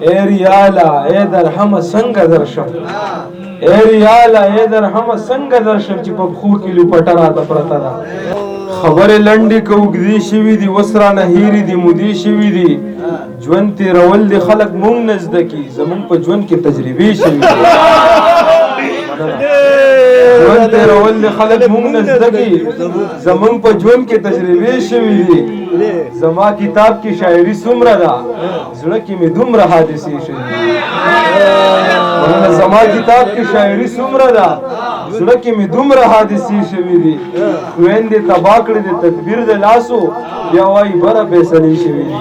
ای ریالا ای درهم څنګه درشم ای ریالا ای درهم څنګه درشم چې په پښو کې لوپټه راته پرته ده خبرې لنډې که اوږدې شوي دي اوس رانه هېرې دي مودې شوي دي ژوند تېرول دي خلک مونږ نه زده کي زمونږ په ژوند کې تجربې شوي دي ژوند تېرول دي خلک مونږ نه زده کي زمونږ په ژوند کې تجربې شوي دي زما کتاب کې شاعري څومره ده زړه کې مې دومره حادثې شوي دي زما کتاب کې شاعري څومره ده زړه کې مې دومره حادثې شوي دي خویندې تباه کړې د تدبیر د لاسو بیا وایي بره فیصلې شوي دي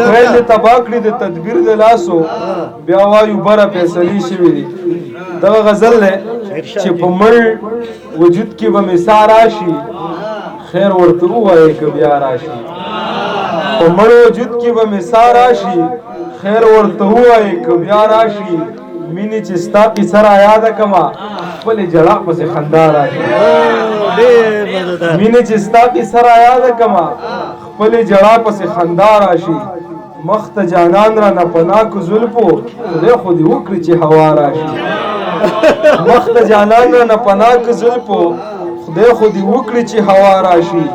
خویندې تباه کړې د تدبیر د لاسو بیا وایو بره فیصلې شوي دي دغه غزل دی چې په مړ وجود کې به مې سا راشي خیر ورته ووایې که بیا راشي په مړ وجود کې به مې سا راشي خیر ورته ووایې که بیا راشي مینې چې ستا قصه را یاده کړمه خپلې ژړا پسې خندا راشي مینې چې ستا قصه را یاده کړمه خپلې ژړا پسې خندا راشي مخ ته جانان را نه پناکو زلفو خدای خو دې وکړي چې هوا راشي مخ ته جانان را نه پناکو زلفو خدای خو دې وکړي چې هوا راشي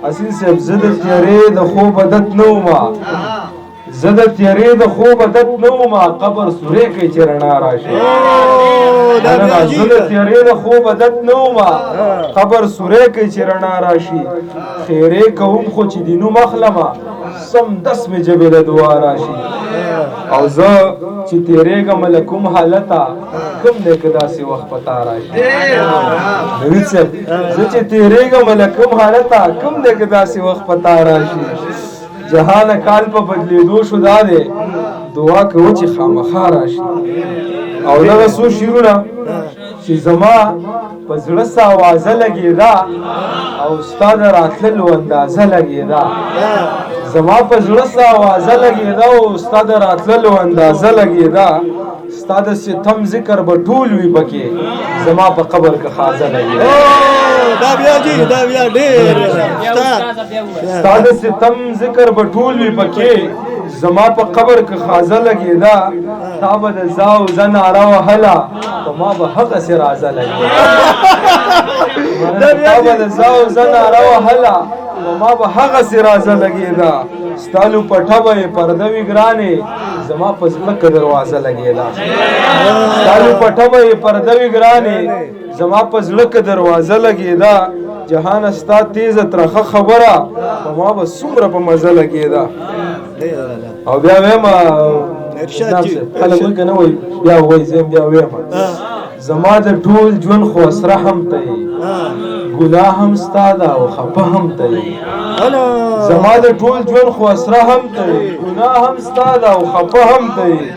اصیل صاحب زه د تیارې د خوب عادت نه ومه زه د تیارې د خوب عادت نه ومه قبر سورې کوي چې رڼا راشي زه د تیارې د خوب عادت نه ومه قبر سورې کوي چې رڼا راشي خیرې کوم خو چې دینو مخلمه سمدس مې جبې له دعا راشي او زه چې تیرېږم له کوم حالته کوم دی که داسې وخت په تا راشي نوید صاحب زه چې تیرېږم له کوم حالته کوم دی که داسې وخت په تا راشي جهان کال په بدلېدو شو دا دی دعا کوو چې خامخا راشي او دغه څو شعرونه چې زما په زړه څه اوازه لګېده او ستا د راتللو اندازه لګېده زما په زړه څه اوازه لګېده او ستا د راتللو اندازه لګېده ستا د ستم ذکر به ټول وي پکې زما په قبر کې خازه لګېده ستا د ستم ذکر به ټول وي پکې زما په قبر کې خازه لګېده تا به د زا او زه ناره وهله په ما به هغسې رازه لګېده تا به د زا او زه ناره وهله په ما به هغسې رازه لګېده ستا لوپټه به یې پرده وي ګرانې زما په زړه کې دروازه لګېده ستا لوپټه به یې پرده وي ګرانې زما په زړه کې دروازه لګېده جهانه ستا تیزه ترخه خبره په ما به څومره په مزه لګېده او بیا ویم خلک وایي که نه وایي بیا وایي زه بیا ویم زما د ټول ژوند خو اسره هم ته یې ګناه هم ستا ده او خفه هم ته یې زما د ټول ژوند خو اسره هم ته یې ګناه هم ستا ده او خفه هم ته یې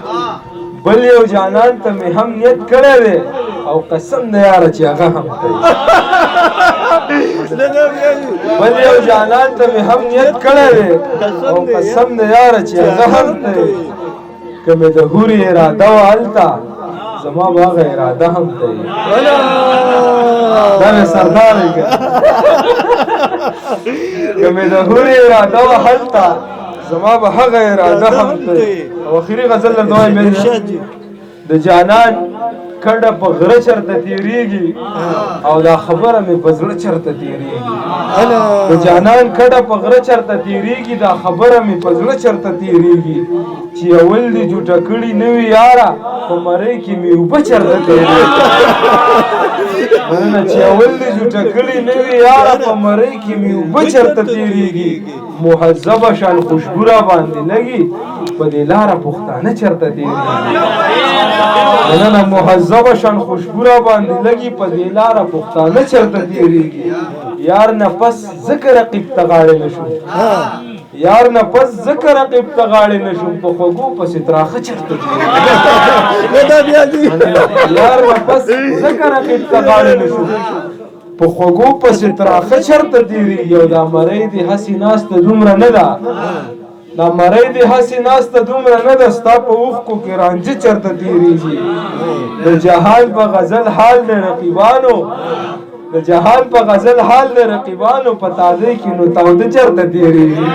بل یو جانان ته مې هم نیت کړی دی او قسم د یاره چې هغه هم ته یې بل یو جانان ته مې هم نیت کړی دی او قسم د یاره چې هغه هم ته یې که مې د هورې اراده وه هلته زما به هغه اراده هم ته یې دا مې سردار یې که که مې د هورې اراده وه هلته زما به هغه اراده هم ته یې او اخري غزل درته وایم د جانان کډه په غره چرته تېرېږي او دا خبره مې په زړه چرته تېرېږي د جانان کډه په غره چرته تېرېږي دا خبره مې په زړه چرته تېرېږي چې اول دې جوټه کړي نه وي یاره په مرۍ کې مې اوبه چرته تېرېږي مننه چې اول دې جوټه کړي نه وي یاره په مرۍ کې مې اوبه چرته تېرېږي مهذبه شان خوشبو را باندې لګي په دې لاره پښتانه چرته تېرېږي مننه مهذبه شان خوشبو را باندې لګي په دې لاره پښتانه چرته تېرېږي یار نه پس ذکر رقیب ته غاړې نه شو یار نه پس ذکر رقیب ته غاړې نه شو په خوږو پسې تراخه چرته تېرېږي یار نه پس ذکر رقیب ته غاړې نه شو په خوږو پسې تراخه چرته تېرېږي او دا مرۍ دې هسې ناسته دومره نه ده دا مرۍ دې هسې ناسته دومره نه ده ستا په اوښکو کې رانجه چرته تېرېږي د جهان په غزل حال د رقیبانو د جهان په غزل حال د رقیبانو په تازه کې نو تاوده چرته تیریږي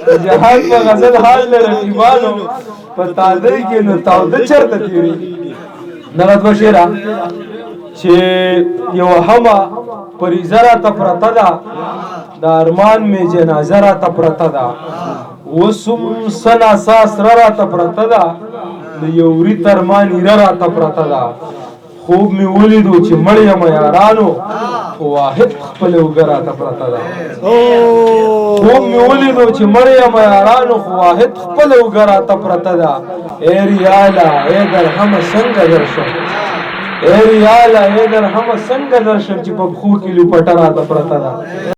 د جهان په غزل حال د رقیبانو په تازه کې نو تاوده چرته تیریږي دغه دوه شعره چې یو همه فریضه راته پرته ده د ارمان مې جنازه راته پرته ده اوس هم څه ناڅه سره راته پرته ده د یو وري ترمان ایره راته پرته ده خوب مې ولیدو چې مړ یم یارانو خو واحد خپله اوږه راته پرته ده خوب مې ولیدو چې مړ یم یارانو خو واحد خپله اوږه راته پرته ده ای ریاله ای درهمه څنګه درشم ای ریاله ای درهمه څنګه درشم چې په پښو کې لوپټه راته پرته ده